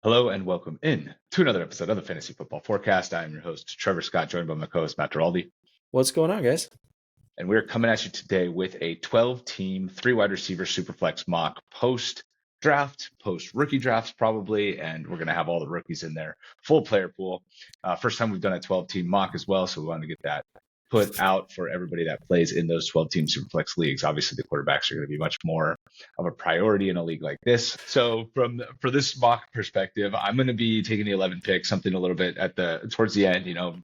Hello and welcome in to another episode of the Fantasy Football Forecast. I am your host, Trevor Scott, joined by my co-host, Matt Giraldi. What's going on, guys? And we're coming at you today with a 12-team, 3 wide receiver Superflex mock post-draft, post-rookie drafts probably, and we're going to have all the rookies in there, full player pool. First time we've done a 12-team mock as well, so we wanted to get that put out for everybody that plays in those 12-team Superflex leagues. Obviously, the quarterbacks are going to be much more of a priority in a league like this. So for this mock perspective, I'm going to be taking the 11 pick, something a little bit towards the end. You know,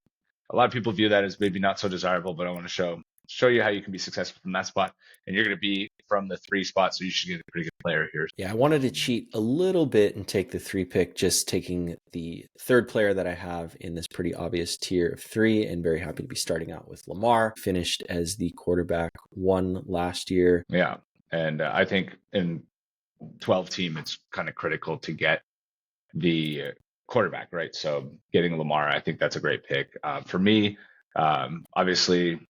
a lot of people view that as maybe not so desirable, but I want to show you how you can be successful from that spot, and you're going to be from the 3 spots, so you should get a pretty good player here. Yeah, I wanted to cheat a little bit and take the 3 pick, just taking the 3rd player that I have in this pretty obvious tier of 3, and very happy to be starting out with Lamar, finished as the quarterback 1 last year. Yeah, and I think in 12 team, it's kind of critical to get the quarterback, right? So getting Lamar, I think that's a great pick. For me, obviously,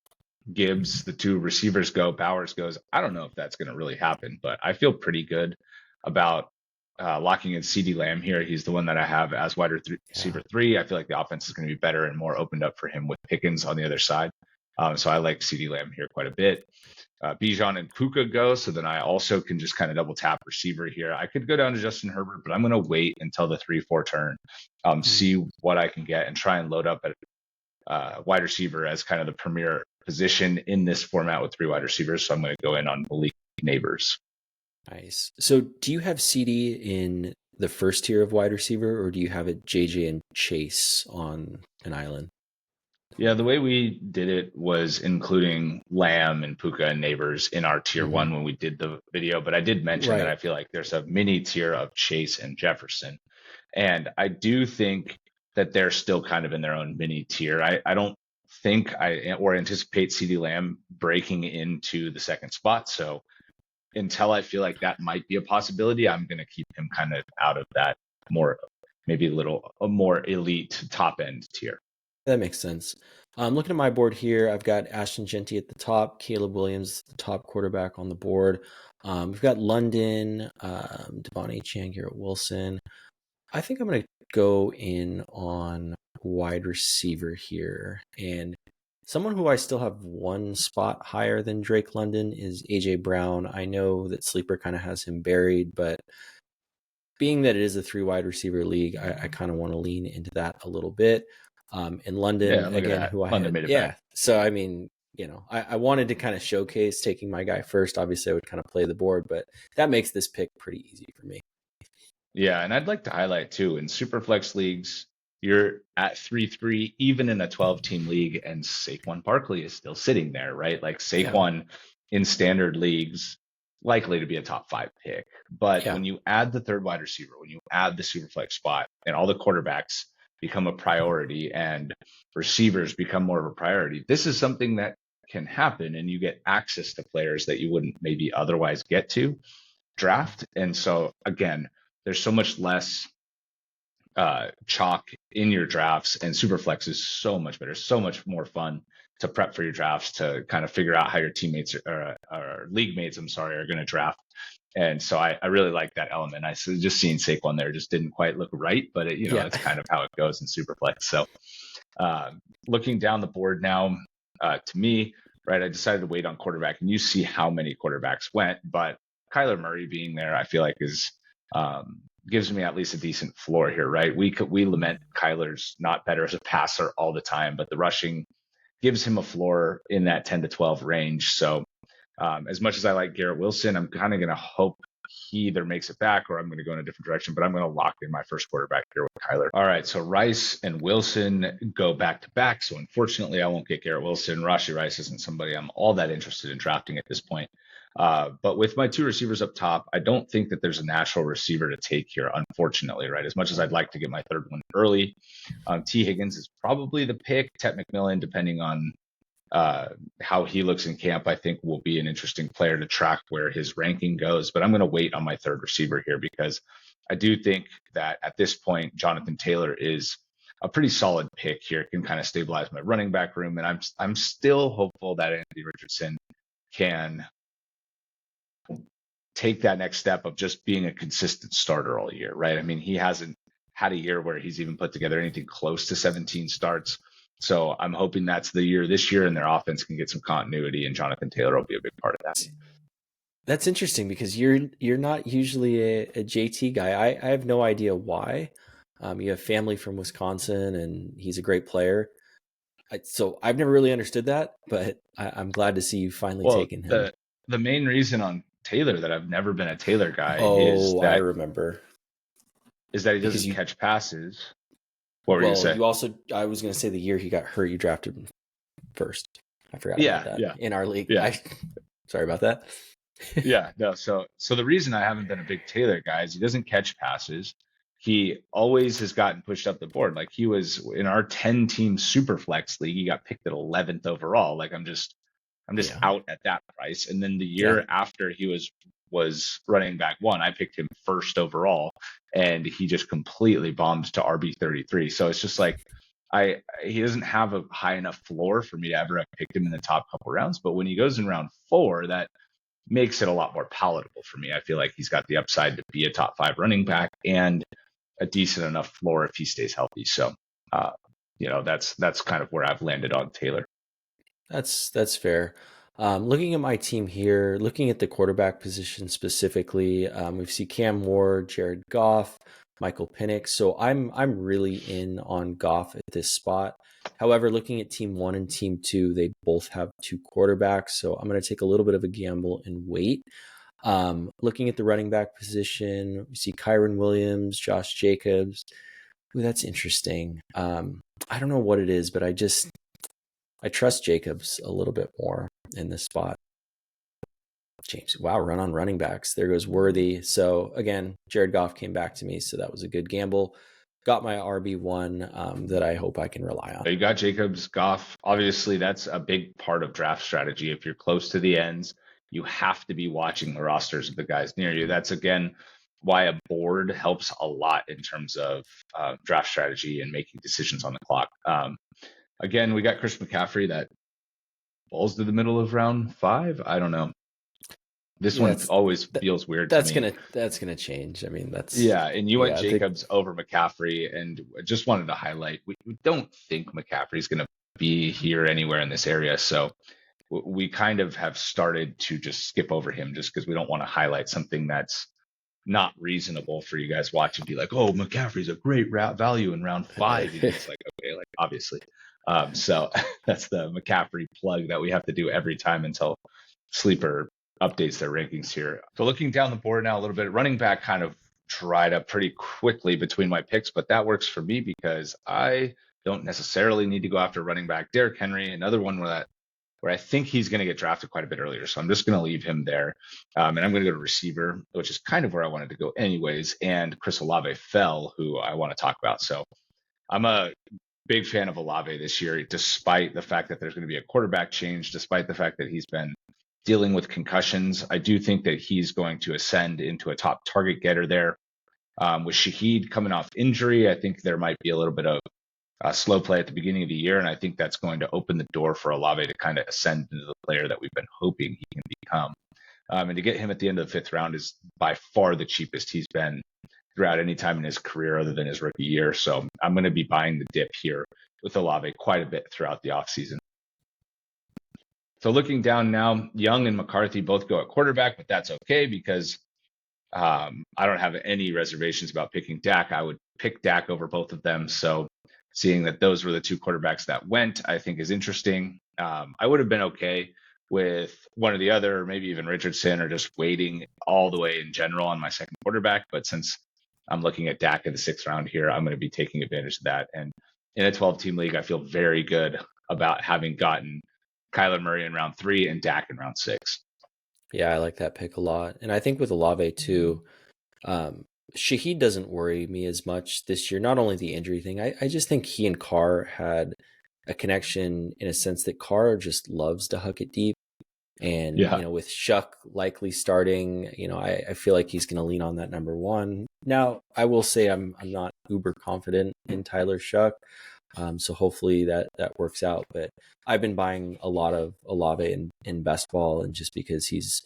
Gibbs, the 2 receivers go, Bowers goes. I don't know if that's going to really happen, but I feel pretty good about locking in CD Lamb here. He's the one that I have as wide receiver 3. I feel like the offense is going to be better and more opened up for him with Pickens on the other side. So I like CD Lamb here quite a bit. Bijan and Puka go, so then I also can just kind of double tap receiver here. I could go down to Justin Herbert, but I'm going to wait until the 3-4 turn, see what I can get and try and load up at wide receiver as kind of the premier position in this format with 3 wide receivers. So I'm going to go in on Malik Neighbors. Nice. So do you have CD in the first tier of wide receiver, or do you have it JJ and Chase on an island? Yeah, the way we did it was including Lamb and Puka and Neighbors in our tier 1 when we did the video. But I did mention that I feel like there's a mini tier of Chase and Jefferson. And I do think that they're still kind of in their own mini tier. I don't think or anticipate CD Lamb breaking into the 2nd spot. So until I feel like that might be a possibility, I'm going to keep him kind of out of that maybe a more elite top end tier. That makes sense. Looking at my board here, I've got Ashton Genty at the top, Caleb Williams, the top quarterback on the board. We've got London, Devon Achane, Garrett Wilson. I think I'm going to go in on wide receiver here. And someone who I still have 1 spot higher than Drake London is AJ Brown. I know that Sleeper kind of has him buried, but being that it is a 3 wide receiver league, I kind of want to lean into that a little bit. In London, again, who I had. So, I mean, you know, I wanted to kind of showcase taking my guy first. Obviously, I would kind of play the board, but that makes this pick pretty easy for me. Yeah, and I'd like to highlight, too, in Superflex leagues, you're at 3-3, even in a 12-team league, and Saquon Barkley is still sitting there, right? Like Saquon in standard leagues, likely to be a top 5 pick. But when you add the 3rd wide receiver, when you add the Superflex spot, and all the quarterbacks become a priority and receivers become more of a priority, this is something that can happen, and you get access to players that you wouldn't maybe otherwise get to draft. And so, again, there's so much less chalk in your drafts, and Superflex is so much better, so much more fun to prep for your drafts, to kind of figure out how your teammates or league mates, are going to draft. And so I really like that element. Just seeing Saquon there just didn't quite look right, but it's kind of how it goes in Superflex. So looking down the board now, to me, right, I decided to wait on quarterback, and you see how many quarterbacks went, but Kyler Murray being there, I feel like is gives me at least a decent floor here, right? We lament Kyler's not better as a passer all the time, but the rushing gives him a floor in that 10 to 12 range. So as much as I like Garrett Wilson, I'm kind of going to hope he either makes it back or I'm going to go in a different direction, but I'm going to lock in my first quarterback here with Kyler. All right, so Rice and Wilson go back to back. So unfortunately, I won't get Garrett Wilson. Rashee Rice isn't somebody I'm all that interested in drafting at this point. But with my 2 receivers up top, I don't think that there's a natural receiver to take here, unfortunately, right? As much as I'd like to get my 3rd one early, T. Higgins is probably the pick. Ted McMillan, depending on how he looks in camp, I think will be an interesting player to track where his ranking goes. But I'm going to wait on my 3rd receiver here, because I do think that at this point, Jonathan Taylor is a pretty solid pick here, can kind of stabilize my running back room. And I'm still hopeful that Anthony Richardson can take that next step of just being a consistent starter all year, right? I mean, he hasn't had a year where he's even put together anything close to 17 starts. So I'm hoping that's the year this year and their offense can get some continuity, and Jonathan Taylor will be a big part of that. That's interesting because you're not usually a JT guy. I have no idea why. You have family from Wisconsin, and he's a great player. So I've never really understood that, but I'm glad to see you finally Well, taken him. the main reason on Taylor that I've never been a Taylor guy Oh, I remember. is that he Because doesn't you, catch passes. What were you well, say? you also, I was going to say the year he got hurt, you drafted him first. I forgot about Yeah, that yeah, in our league. yeah. Sorry about that. Yeah, no. So the reason I haven't been a big Taylor guy is he doesn't catch passes. He always has gotten pushed up the board. Like he was in our 10-team Superflex league, he got picked at 11th overall. Like I'm just Yeah. out at that price. And then the Yeah. year after he was running back one, I picked him first overall, and he just completely bombed to RB33. So it's just like he doesn't have a high enough floor for me to ever have picked him in the top couple rounds. But when he goes in round 4, that makes it a lot more palatable for me. I feel like he's got the upside to be a top 5 running back and a decent enough floor if he stays healthy. So, that's kind of where I've landed on Taylor. That's fair. Looking at my team here, looking at the quarterback position specifically, we see Cam Ward, Jared Goff, Michael Penix. So I'm really in on Goff at this spot. However, looking at team 1 and team 2, they both have 2 quarterbacks. So I'm going to take a little bit of a gamble and wait. Looking at the running back position, we see Kyron Williams, Josh Jacobs. Ooh, that's interesting. I don't know what it is, but I trust Jacobs a little bit more in this spot. James, wow, run on running backs. There goes Worthy. So again, Jared Goff came back to me, so that was a good gamble. Got my RB1 that I hope I can rely on. You got Jacobs, Goff. Obviously, that's a big part of draft strategy. If you're close to the ends, you have to be watching the rosters of the guys near you. That's, again, why a board helps a lot in terms of draft strategy and making decisions on the clock. Again, we got Chris McCaffrey that falls to the middle of round 5. I don't know. This Yeah, one always feels weird to me. that's gonna change. I mean, Yeah, and you went yeah, Jacobs over McCaffrey, and I just wanted to highlight we don't think McCaffrey's going to be here anywhere in this area, so we kind of have started to just skip over him just because we don't want to highlight something that's not reasonable for you guys watch and be like, oh, McCaffrey's a great value in round 5. And it's like, okay, like obviously. So that's the McCaffrey plug that we have to do every time until Sleeper updates their rankings here. So looking down the board now a little bit, running back kind of dried up pretty quickly between my picks, but that works for me because I don't necessarily need to go after running back. Derrick Henry, another one where I think he's going to get drafted quite a bit earlier. So I'm just going to leave him there. And I'm going to go to receiver, which is kind of where I wanted to go anyways. And Chris Olave fell, who I want to talk about. So I'm a big fan of Olave this year, despite the fact that there's going to be a quarterback change, despite the fact that he's been dealing with concussions. I do think that he's going to ascend into a top target getter there. With Shaheed coming off injury, I think there might be a little bit of slow play at the beginning of the year, and I think that's going to open the door for Olave to kind of ascend into the player that we've been hoping he can become. And to get him at the end of the 5th round is by far the cheapest he's been throughout any time in his career other than his rookie year. So I'm going to be buying the dip here with Olave quite a bit throughout the offseason. So looking down now, Young and McCarthy both go at quarterback, but that's okay because I don't have any reservations about picking Dak. I would pick Dak over both of them. So seeing that those were the 2 quarterbacks that went, I think is interesting. I would have been okay with one or the other, or maybe even Richardson, or just waiting all the way in general on my second quarterback. But since I'm looking at Dak in the 6th round here, I'm going to be taking advantage of that. And in a 12-team league, I feel very good about having gotten Kyler Murray in round 3 and Dak in round 6. Yeah, I like that pick a lot. And I think with Olave too, Shaheed doesn't worry me as much this year. Not only the injury thing, I just think he and Carr had a connection in a sense that Carr just loves to huck it deep. And, Yeah. with Shuck likely starting, I feel like he's going to lean on that number 1. Now, I will say I'm not uber confident in Tyler Shuck. So hopefully that works out. But I've been buying a lot of Olave in best ball, and just because he's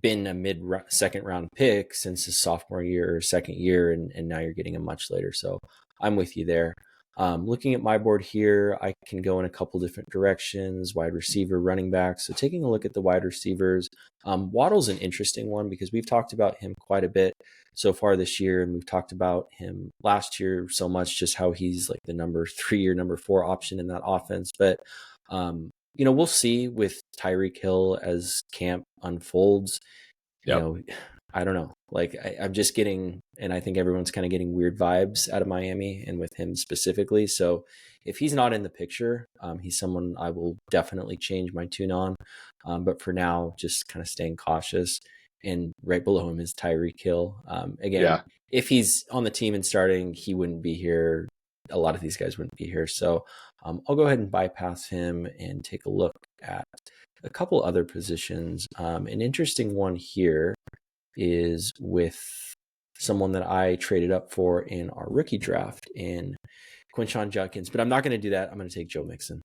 been a second round pick since his sophomore year or second year, and now you're getting him much later. So I'm with you there. Looking at my board here, I can go in a couple different directions: wide receiver, running back. So taking a look at the wide receivers, Waddle's an interesting one because we've talked about him quite a bit so far this year, and we've talked about him last year so much, just how he's like the number 3 or number 4 option in that offense. But we'll see with Tyreek Hill as camp unfolds. Yep. I don't know. Like I'm just getting, and I think everyone's kind of getting weird vibes out of Miami and with him specifically. So if he's not in the picture, he's someone I will definitely change my tune on. But for now, just kind of staying cautious. And right below him is Tyreek Hill. Again, Yeah. if he's on the team and starting, he wouldn't be here. A lot of these guys wouldn't be here. So I'll go ahead and bypass him and take a look at a couple other positions. An interesting one here is with someone that I traded up for in our rookie draft in Quinshon Judkins, but I'm not going to do that. I'm going to take Joe Mixon.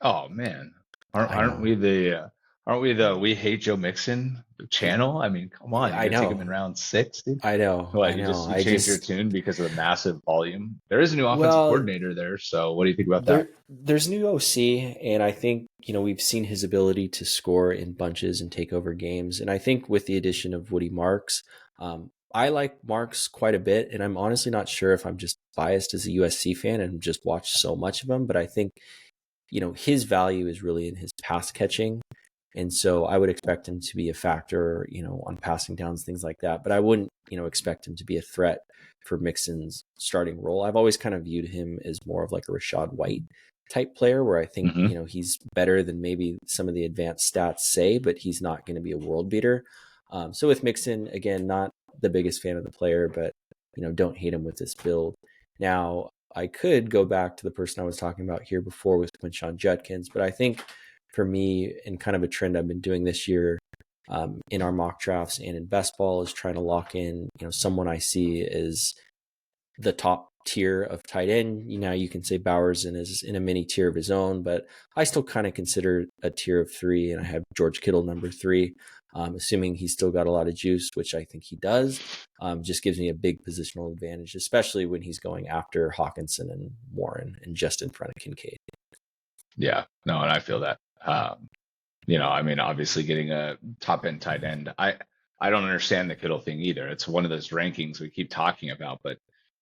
Oh man, aren't we the We Hate Joe Mixon channel? I mean, come on, Yeah, you're gonna take him in round 6, dude? I know. What, you changed your tune because of the massive volume? There is a new offensive coordinator there, so what do you think about that? There's new OC, and I think we've seen his ability to score in bunches and take over games. And I think with the addition of Woody Marks, I like Marks quite a bit, and I'm honestly not sure if I'm just biased as a USC fan and just watched so much of him, but I think his value is really in his pass catching. And so I would expect him to be a factor, on passing downs, things like that. But I wouldn't, expect him to be a threat for Mixon's starting role. I've always kind of viewed him as more of like a Rashad White type player where I think, he's better than maybe some of the advanced stats say, but he's not going to be a world beater. So with Mixon, again, not the biggest fan of the player, but, don't hate him with this build. Now, I could go back to the person I was talking about here before with Quinshon Judkins, but I think for me, and kind of a trend I've been doing this year in our mock drafts and in best ball, is trying to lock in, someone I see as the top tier of tight end. You can say Bowers is in a mini tier of his own, but I still kind of consider a tier of 3, and I have George Kittle number 3. Assuming he's still got a lot of juice, which I think he does, just gives me a big positional advantage, especially when he's going after Hawkinson and Warren and just in front of Kincaid. Yeah, no, and I feel that. I mean, obviously getting a top end tight end, I don't understand the Kittle thing either. It's one of those rankings we keep talking about, but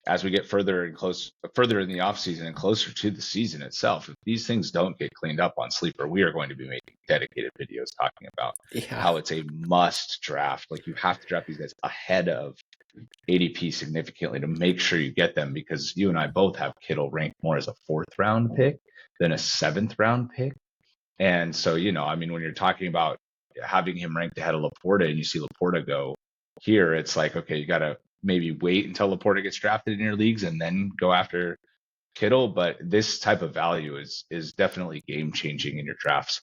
as we get further in the offseason and closer to the season itself, if these things don't get cleaned up on Sleeper, we are going to be making dedicated videos talking about how it's a must draft. Like, you have to draft these guys ahead of ADP significantly to make sure you get them, because you and I both have Kittle ranked more as a 4th round pick than a 7th round pick. And so, I mean, when you're talking about having him ranked ahead of Laporta and you see Laporta go here, it's like, okay, you got to maybe wait until Laporta gets drafted in your leagues and then go after Kittle. But this type of value is definitely game changing in your drafts,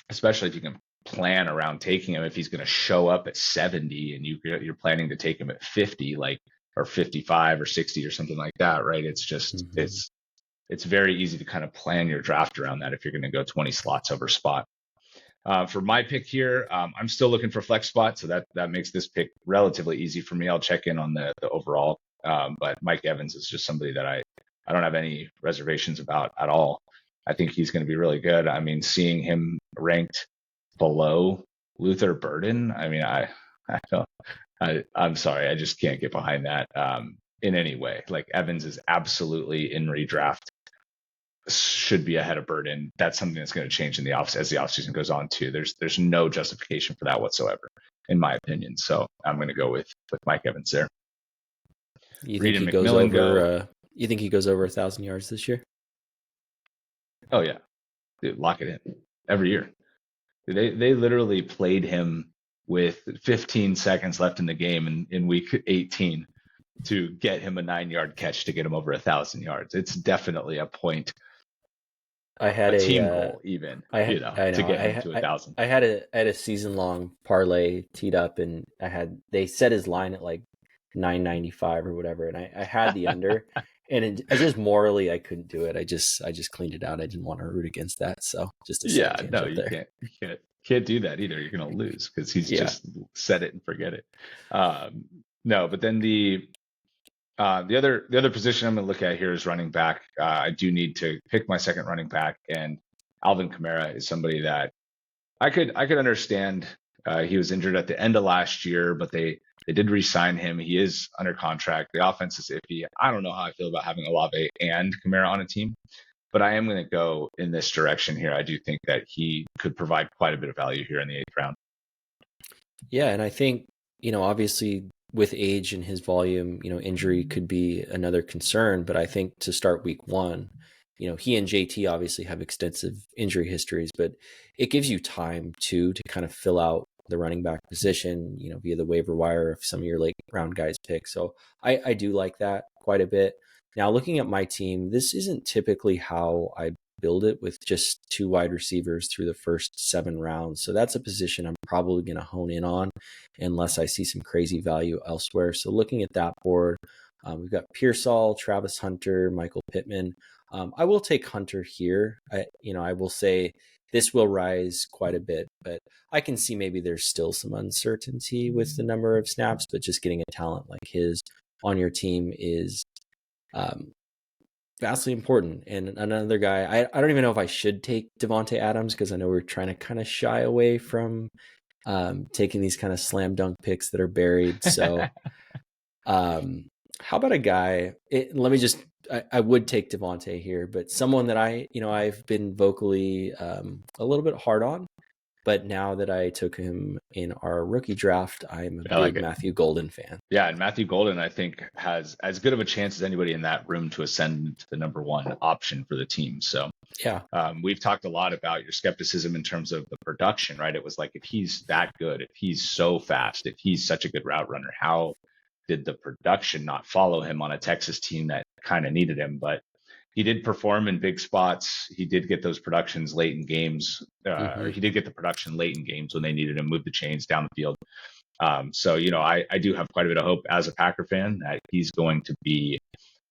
especially if you can plan around taking him. If he's going to show up at 70 and you're planning to take him at 50, or 55 or 60 or something like that, right? It's just it's very easy to kind of plan your draft around that if you're going to go 20 slots over spot. For my pick here, I'm still looking for flex spot, so that makes this pick relatively easy for me. I'll check in on the overall, but Mike Evans is just somebody that I don't have any reservations about at all. I think he's going to be really good. I mean, seeing him ranked below Luther Burden, I mean, I'm sorry, I just can't get behind that in any way. Like, Evans is absolutely in redraft, should be ahead of Burden. That's something that's going to change as the offseason goes on too. There's no justification for that whatsoever, in my opinion. So I'm going to go with Mike Evans there. You think he goes over? You think he goes over 1,000 yards this year? Oh yeah, dude, lock it in every year. They literally played him with 15 seconds left in the game in week 18 to get him a 9-yard catch to get him over 1,000 yards. It's definitely a point. I had a team goal, even to get him to 1,000. I had a season-long parlay teed up, and they set his line at like 995 or whatever, and I had the under, just morally, I couldn't do it. I just cleaned it out. I didn't want to root against that. So just a side Yeah, no, tangent you there. can't, you can't do that either. You're gonna lose because he's Yeah. just set it and forget it. No, but then the other position I'm gonna look at here is running back. I do need to pick my second running back, and Alvin Kamara is somebody that I could understand. He was injured at the end of last year, but they did re-sign him. He is under contract. The offense is iffy. I don't know how I feel about having Olave and Kamara on a team, but I am going to go in this direction here. I do think that he could provide quite a bit of value here in the eighth round. Yeah, and I think, obviously with age and his volume, injury could be another concern, but I think to start week one, he and JT obviously have extensive injury histories, but it gives you time too to kind of fill out the running back position, via the waiver wire if some of your late round guys pick. So I do like that quite a bit. Now, looking at my team, this isn't typically how I build it with just two wide receivers through the first 7 rounds. So that's a position I'm probably going to hone in on unless I see some crazy value elsewhere. So looking at that board, we've got Pearsall, Travis Hunter, Michael Pittman. I will take Hunter here. I will say this will rise quite a bit, but I can see maybe there's still some uncertainty with the number of snaps, but just getting a talent like his on your team is vastly important. And another guy, I don't even know if I should take Devontae Adams because I know we're trying to kind of shy away from taking these kind of slam dunk picks that are buried. So how about a guy? I would take Devontae here, but someone that I've been vocally a little bit hard on. But now that I took him in our rookie draft, I'm a I like big it. Matthew Golden fan. Yeah, and Matthew Golden, I think, has as good of a chance as anybody in that room to ascend to the number one option for the team. So Yeah. we've talked a lot about your skepticism in terms of the production, right? It was like, if he's that good, if he's so fast, if he's such a good route runner, how did the production not follow him on a Texas team that kind of needed him? But he did perform in big spots. He did get those productions late in games, or he did get the production late in games when they needed him, move the chains down the field. So, I do have quite a bit of hope as a Packer fan that he's going to be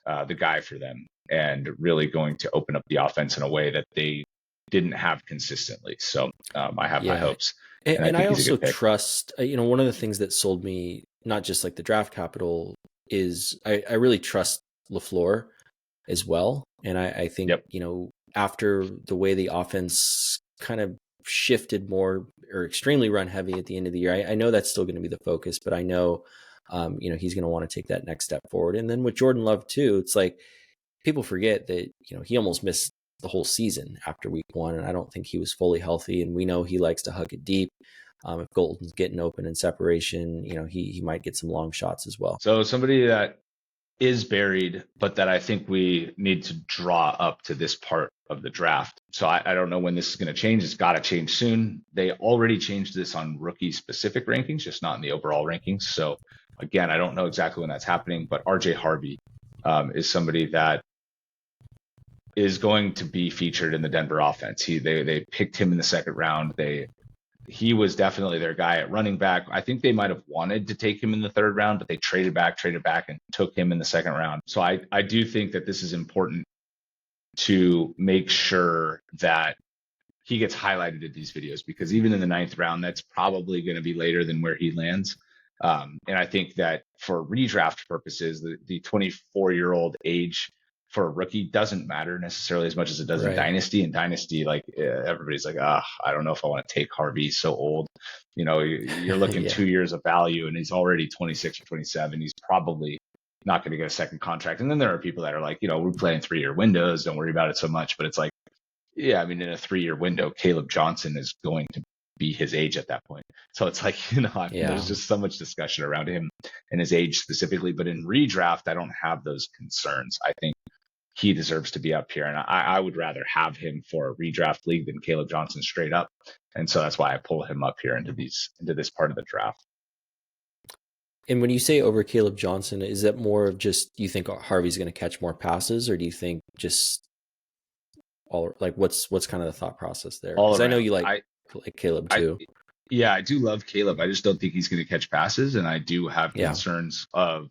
the guy for them and really going to open up the offense in a way that they didn't have consistently. So I have high hopes. And I And I think he's a also good pick. trust, one of the things that sold me, not just like the draft capital, is I really trust LaFleur as well. And I think, Yep. After the way the offense kind of shifted more or extremely run heavy at the end of the year, I know that's still going to be the focus, but I know, he's going to want to take that next step forward. And then with Jordan Love too, it's like people forget that, he almost missed the whole season after week one. And I don't think he was fully healthy. And we know he likes to hug it deep. If Golden's getting open in separation, he might get some long shots as well. So somebody that is buried, but that I think we need to draw up to this part of the draft. So I don't know when this is going to change. It's got to change soon. They already changed this on rookie specific rankings, just not in the overall rankings. So again, I don't know exactly when that's happening, but RJ Harvey is somebody that is going to be featured in the Denver offense. They picked him in the second round. He was definitely their guy at running back. I think they might have wanted to take him in the third round, but they traded back and took him in the second round. So I do think that this is important to make sure that he gets highlighted in these videos, because even in the ninth round, that's probably going to be later than where he lands. And I think that for redraft purposes, the 24-year-old age for a rookie doesn't matter necessarily as much as it does in Dynasty. In Dynasty, like everybody's like, I don't know if I want to take Harvey. He's so old. You're looking 2 years of value, and he's already 26 or 27. He's probably not going to get a second contract. And then there are people that are like, we're playing 3-year windows. Don't worry about it so much. But it's like, yeah, I mean, in a 3-year window, Caleb Johnson is going to be his age at that point. So it's like, there's just so much discussion around him and his age specifically. But in redraft, I don't have those concerns. I think he deserves to be up here. And I would rather have him for a redraft league than Caleb Johnson straight up. And so that's why I pull him up here into this part of the draft. And when you say over Caleb Johnson, is that more of just, you think Harvey's going to catch more passes, or do you think just all, like, what's kind of the thought process there? Because I know you like Caleb too. I do love Caleb. I just don't think he's going to catch passes. And I do have concerns of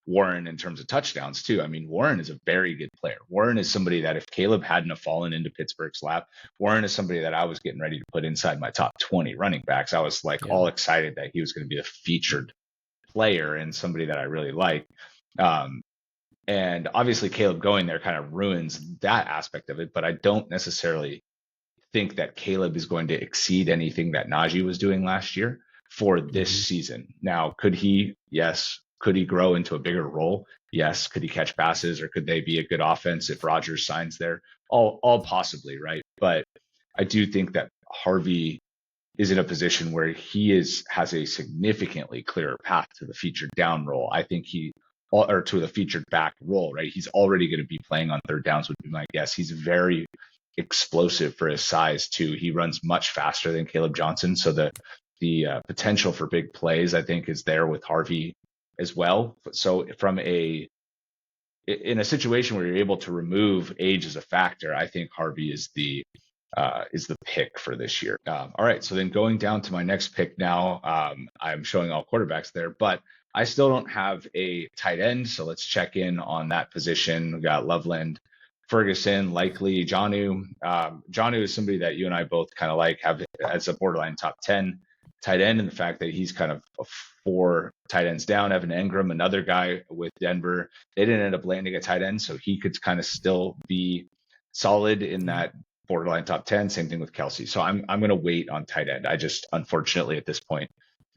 Warren in terms of touchdowns too. I mean, Warren is a very good player. Warren is somebody that if Caleb hadn't have fallen into Pittsburgh's lap, Warren is somebody that I was getting ready to put inside my top 20 running backs. I was like all excited that he was going to be a featured player and somebody that I really like. And obviously Caleb going there kind of ruins that aspect of it, but I don't necessarily think that Caleb is going to exceed anything that Najee was doing last year for this season. Now, could he? Yes. Could he grow into a bigger role? Yes. Could he catch passes, or could they be a good offense if Rodgers signs there? All possibly, right? But I do think that Harvey is in a position where he has a significantly clearer path to the featured down role. I think or to the featured back role, right? He's already going to be playing on third downs, would be my guess. He's very explosive for his size too. He runs much faster than Caleb Johnson, so the potential for big plays, I think, is there with Harvey as well. So in a situation where you're able to remove age as a factor, I think Harvey is the pick for this year. All right, so then going down to my next pick now, I'm showing all quarterbacks there, but I still don't have a tight end, so let's check in on that position. We got Loveland, Ferguson, likely Jonnu. Jonnu is somebody that you and I both kind of like, have as a borderline top 10 tight end, and the fact that he's kind of 4 tight ends down. Evan Engram, another guy with Denver, they didn't end up landing a tight end, so he could kind of still be solid in that borderline top 10. Same thing with Kelsey. So I'm going to wait on tight end. I just, unfortunately, at this point,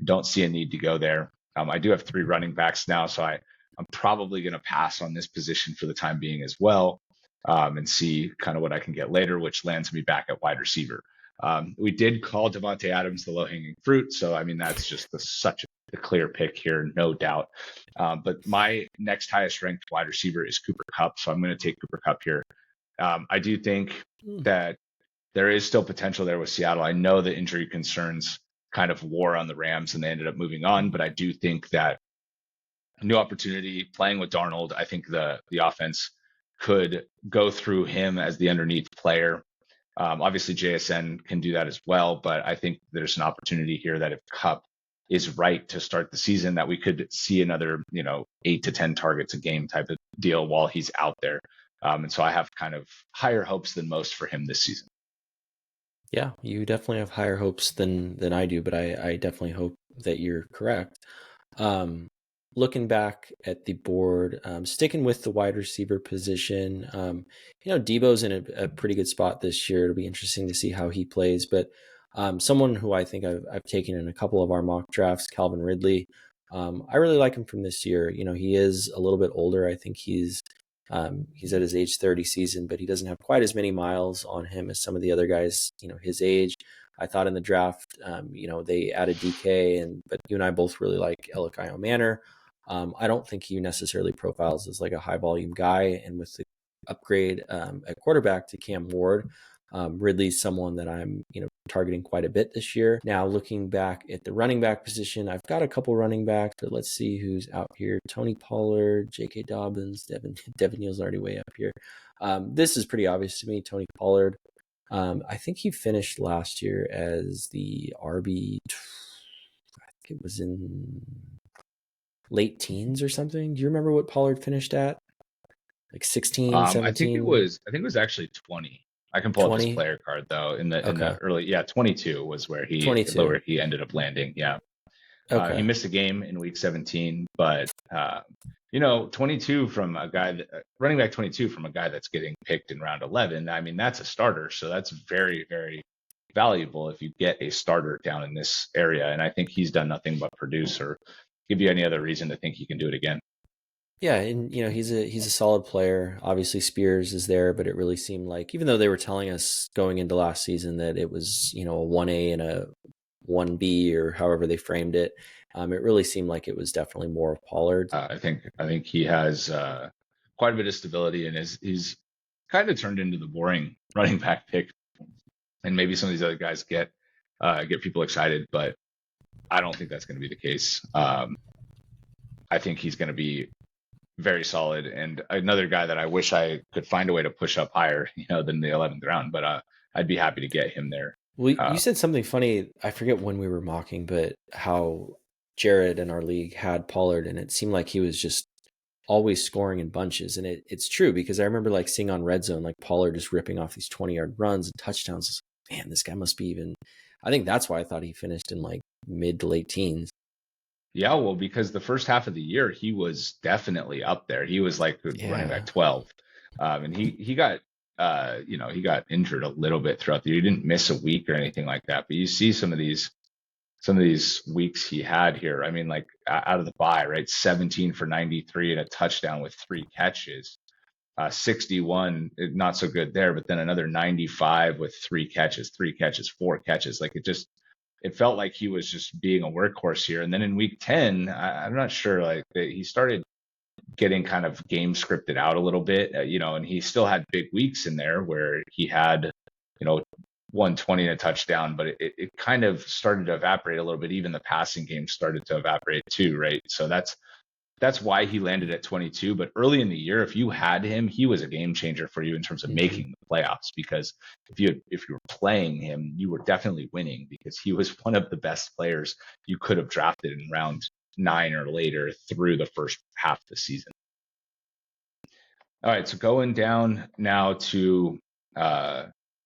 don't see a need to go there. I do have 3 running backs now, so I'm probably going to pass on this position for the time being as well, and see kind of what I can get later, which lands me back at wide receiver. We did call Devontae Adams the low-hanging fruit, so I mean that's just such a clear pick here, no doubt. But my next highest ranked wide receiver is Cooper Kupp, so I'm going to take Cooper Kupp here. I do think that there is still potential there with Seattle. I know the injury concerns kind of wore on the Rams and they ended up moving on, but I do think that new opportunity playing with Darnold, I think the offense could go through him as the underneath player. Obviously JSN can do that as well, but I think there's an opportunity here that if Kupp is right to start the season, that we could see another, 8 to 10 targets a game type of deal while he's out there. And so I have kind of higher hopes than most for him this season. Yeah, you definitely have higher hopes than I do, but I definitely hope that you're correct. Looking back at the board, sticking with the wide receiver position, Debo's in a pretty good spot this year. It'll be interesting to see how he plays, but someone who I think I've taken in a couple of our mock drafts, Calvin Ridley. I really like him from this year. He is a little bit older. I think he's at his age 30 season, but he doesn't have quite as many miles on him as some of the other guys, his age. I thought in the draft, they added DK, but you and I both really like Elikayo Manor. I don't think he necessarily profiles as like a high volume guy. And with the upgrade at quarterback to Cam Ward, Ridley's someone that I'm, targeting quite a bit this year. Now, looking back at the running back position, I've got a couple running backs, but let's see who's out here. Tony Pollard, J.K. Dobbins, Devin Neal's already way up here. This is pretty obvious to me, Tony Pollard. I think he finished last year as the RB, I think it was in late teens or something. Do you remember what Pollard finished at? Like 16, 17? I think it was actually 20. I can pull 20? Up his player card though in the early, 22 was where he ended up landing. Yeah. Okay. He missed a game in week 17, but 22 from a guy running back 22 from a guy that's getting picked in round 11. I mean, that's a starter. So that's very, very valuable if you get a starter down in this area. And I think he's done nothing but produce or give you any other reason to think he can do it again. Yeah, and he's a solid player. Obviously Spears is there, but it really seemed like, even though they were telling us going into last season that it was, a 1A and a 1B or however they framed it, it really seemed like it was definitely more of Pollard. I think he has quite a bit of stability, and he's kind of turned into the boring running back pick. And maybe some of these other guys get people excited, but I don't think that's going to be the case. I think he's going to be very solid, and another guy that I wish I could find a way to push up higher, than the 11th round. But I'd be happy to get him there. Well, you said something funny. I forget when we were mocking, but how Jared in our league had Pollard, and it seemed like he was just always scoring in bunches. And it's true, because I remember like seeing on Red Zone, like Pollard just ripping off these 20-yard runs and touchdowns. Man, this guy must be even, I think that's why I thought he finished in like mid to late teens. Yeah, well, because the first half of the year he was definitely up there. He was like the running back Yeah. 12. And he got he got injured a little bit throughout the year. He didn't miss a week or anything like that. But you see some of these weeks he had here. I mean, like out of the bye, right? 17 for 93 and a touchdown with 3 catches. 61, not so good there, but then another 95 with 3 catches, 4 catches. Like it felt like he was just being a workhorse here. And then in week 10, I'm not sure, like he started getting kind of game scripted out a little bit, and he still had big weeks in there where he had, you know, 120 and a touchdown, but it kind of started to evaporate a little bit. Even the passing game started to evaporate too, right? So that's why he landed at 22. But early in the year, if you had him, he was a game changer for you in terms of Mhm. making the playoffs. Because if you were playing him, you were definitely winning, because he was one of the best players you could have drafted in round 9 or later through the first half of the season. All right, so going down now to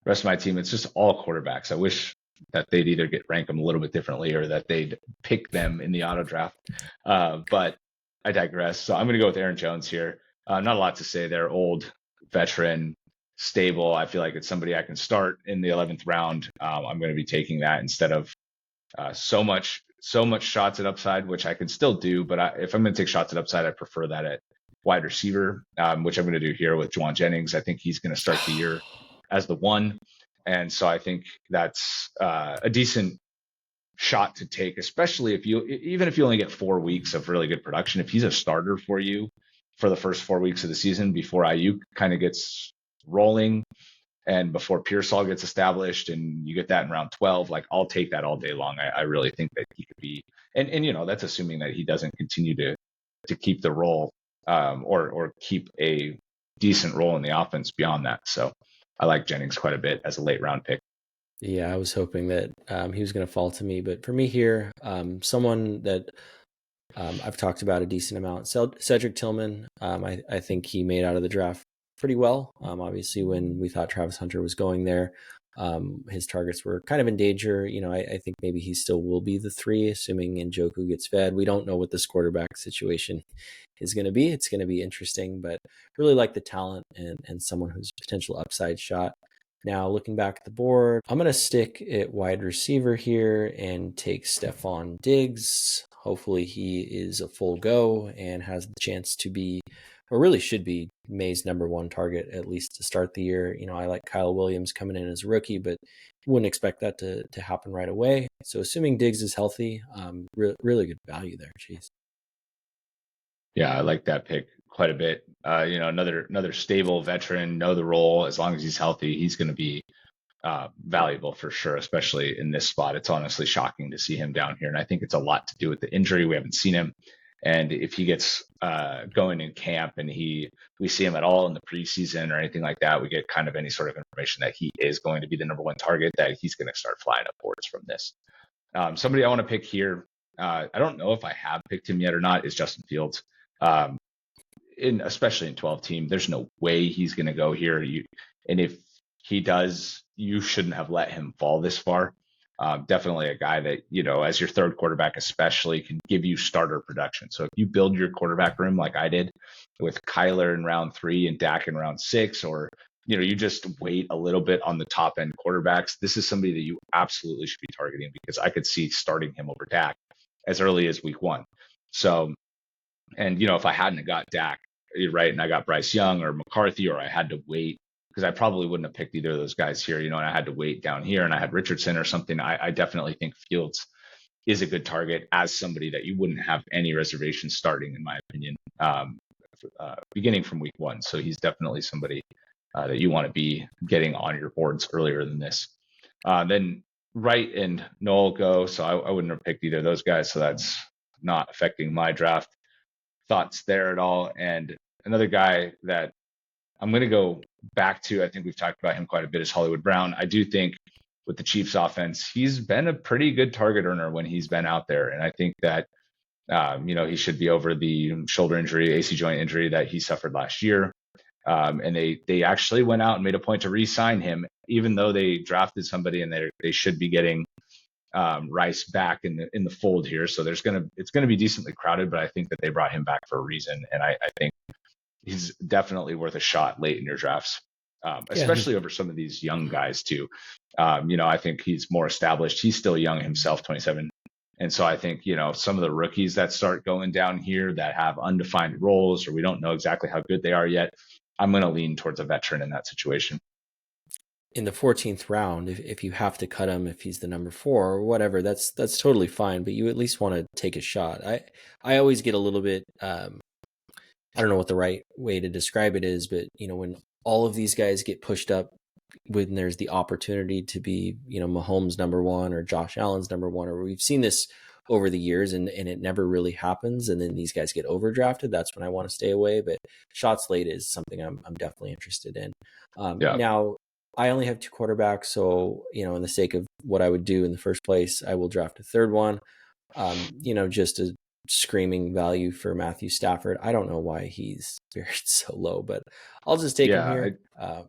rest of my team, it's just all quarterbacks. I wish that they'd either rank them a little bit differently or that they'd pick them in the auto draft. But I digress. So I'm going to go with Aaron Jones here. Not a lot to say there. Old, veteran, stable. I feel like it's somebody I can start in the 11th round. I'm going to be taking that instead of so much shots at upside, which I can still do. But if I'm going to take shots at upside, I prefer that at wide receiver, which I'm going to do here with Juwan Jennings. I think he's going to start the year as the one. And so I think that's a decent shot to take, especially even if you only get 4 weeks of really good production. If he's a starter for you for the first 4 weeks of the season before IU kind of gets rolling and before Pearsall gets established, and you get that in round 12, like I'll take that all day long. I really think that he could be, and that's assuming that he doesn't continue to keep the role, or keep a decent role in the offense beyond that. So I like Jennings quite a bit as a late round pick. Yeah, I was hoping that he was going to fall to me, but for me here, someone that I've talked about a decent amount, Cedric Tillman. I think he made out of the draft pretty well. Obviously, when we thought Travis Hunter was going there, his targets were kind of in danger. I think maybe he still will be the 3, assuming Njoku gets fed. We don't know what this quarterback situation is going to be. It's going to be interesting, but really like the talent and someone who's potential upside shot. Now, looking back at the board, I'm going to stick at wide receiver here and take Stephon Diggs. Hopefully he is a full go and has the chance to be, or really should be, May's #1 target, at least to start the year. I like Kyle Williams coming in as a rookie, but wouldn't expect that to happen right away. So assuming Diggs is healthy, really good value there. Jeez. Yeah, I like that pick quite a bit. Another stable veteran, know the role. As long as he's healthy, he's going to be valuable for sure, especially in this spot. It's honestly shocking to see him down here, and I think it's a lot to do with the injury. We haven't seen him, and if he gets going in camp and we see him at all in the preseason or anything like that, we get kind of any sort of information that he is going to be the #1 target, that he's going to start flying up boards from this. Somebody I want to pick here, I don't know if I have picked him yet or not, is Justin Fields. Um, especially in 12 team, there's no way he's going to go here. And if he does, you shouldn't have let him fall this far. Definitely a guy that, as your third quarterback, especially, can give you starter production. So if you build your quarterback room like I did with Kyler in round 3 and Dak in round 6, or, you just wait a little bit on the top end quarterbacks, this is somebody that you absolutely should be targeting, because I could see starting him over Dak as early as week 1. So, and, if I hadn't got Dak, right, and I got Bryce Young or McCarthy, or I had to wait, because I probably wouldn't have picked either of those guys here, and I had to wait down here and I had Richardson or something, I definitely think Fields is a good target as somebody that you wouldn't have any reservations starting, in my opinion, beginning from week 1. So he's definitely somebody that you want to be getting on your boards earlier than this. Then Wright and Noel go, so I wouldn't have picked either of those guys, so that's not affecting my draft thoughts there at all. And another guy that I'm going to go back to, I think we've talked about him quite a bit, is Hollywood Brown. I do think with the Chiefs offense, he's been a pretty good target earner when he's been out there. And I think that He should be over the shoulder injury, AC joint injury that he suffered last year. And they actually went out and made a point to re-sign him, even though they drafted somebody and they should be getting Rice back in the fold here. So it's gonna be decently crowded, but I think that they brought him back for a reason, and I think he's definitely worth a shot late in your drafts, Yeah, especially over some of these young guys too. I think he's more established. He's still young himself, 27. And so I think, some of the rookies that start going down here that have undefined roles, or we don't know exactly how good they are yet, I'm going to lean towards a veteran in that situation. in the 14th round, if you have to cut him, if he's the number 4 or whatever, that's totally fine. But you at least want to take a shot. I always get a little bit. I don't know what the right way to describe it is, but when all of these guys get pushed up, when there's the opportunity to be, Mahomes number 1 or Josh Allen's number 1, or we've seen this over the years and it never really happens. And then these guys get overdrafted. That's when I want to stay away. But shots late is something I'm definitely interested in. Yeah. Now, I only have 2 quarterbacks. So, in the sake of what I would do in the first place, I will draft a third one. Just a screaming value for Matthew Stafford. I don't know why he's buried so low, but I'll just take him here.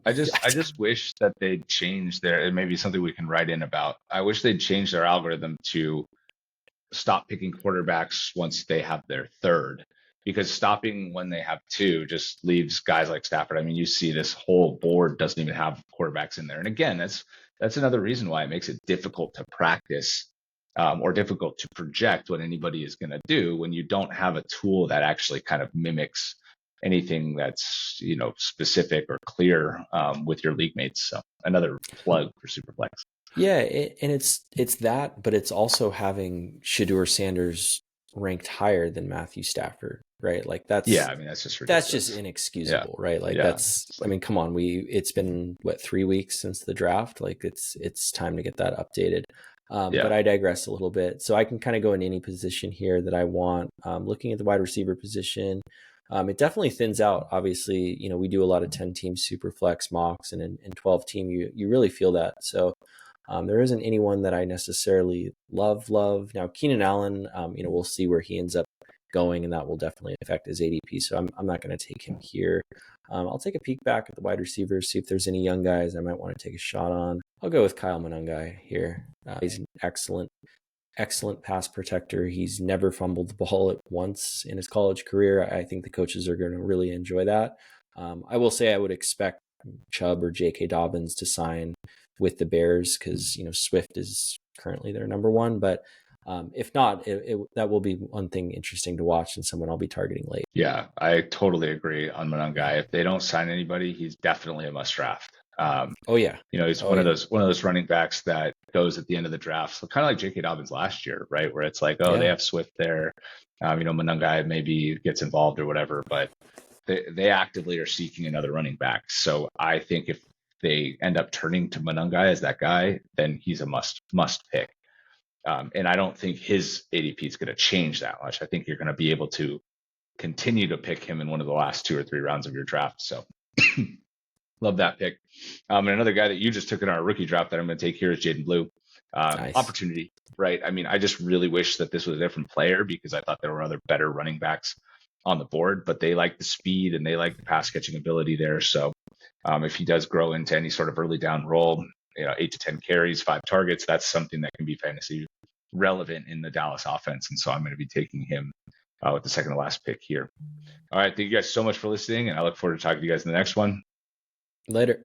I just wish that they'd change it may be something we can write in about. I wish they'd change their algorithm to stop picking quarterbacks once they have their third, because stopping when they have 2 just leaves guys like Stafford. I mean, you see this whole board doesn't even have quarterbacks in there. And again, that's another reason why it makes it difficult to practice, or difficult to project what anybody is going to do when you don't have a tool that actually kind of mimics anything that's specific or clear with your league mates. So another plug for Superflex. Yeah, and it's that, but it's also having Shedeur Sanders ranked higher than Matthew Stafford, right? Like that's just ridiculous. That's just inexcusable, right? Like I mean, come on, it's been 3 weeks since the draft. Like it's time to get that updated. But I digress a little bit. So I can kind of go in any position here that I want. Looking at the wide receiver position, it definitely thins out. Obviously, we do a lot of 10-team super flex mocks, and in 12-team, you really feel that. So there isn't anyone that I necessarily love. Now, Keenan Allen, we'll see where he ends up going, and that will definitely affect his ADP. So I'm not going to take him here. I'll take a peek back at the wide receivers, see if there's any young guys I might want to take a shot on. I'll go with Kyle Monangai here. He's an excellent pass protector. He's never fumbled the ball at once in his college career. I think the coaches are going to really enjoy that. I will say I would expect Chubb or J.K. Dobbins to sign with the Bears because Swift is currently their number 1. But if not, that will be one thing interesting to watch and someone I'll be targeting late. Yeah, I totally agree on Monangai. If they don't sign anybody, he's definitely a must draft. He's one of those running backs that goes at the end of the draft. So kind of like J.K. Dobbins last year, right? Where it's like, they have Swift there. Monangai maybe gets involved or whatever, but they actively are seeking another running back. So I think if they end up turning to Monangai as that guy, then he's a must pick. And I don't think his ADP is going to change that much. I think you're going to be able to continue to pick him in one of the last 2 or 3 rounds of your draft. So love that pick. And another guy that you just took in our rookie draft that I'm going to take here is Jaden Blue. Nice. Opportunity, right? I mean, I just really wish that this was a different player because I thought there were other better running backs on the board, but they like the speed and they like the pass catching ability there. So if he does grow into any sort of early down role, 8 to 10 carries, 5 targets, that's something that can be fantasy relevant in the Dallas offense. And so I'm going to be taking him with the second to last pick here. All right. Thank you guys so much for listening, and I look forward to talking to you guys in the next one. Later.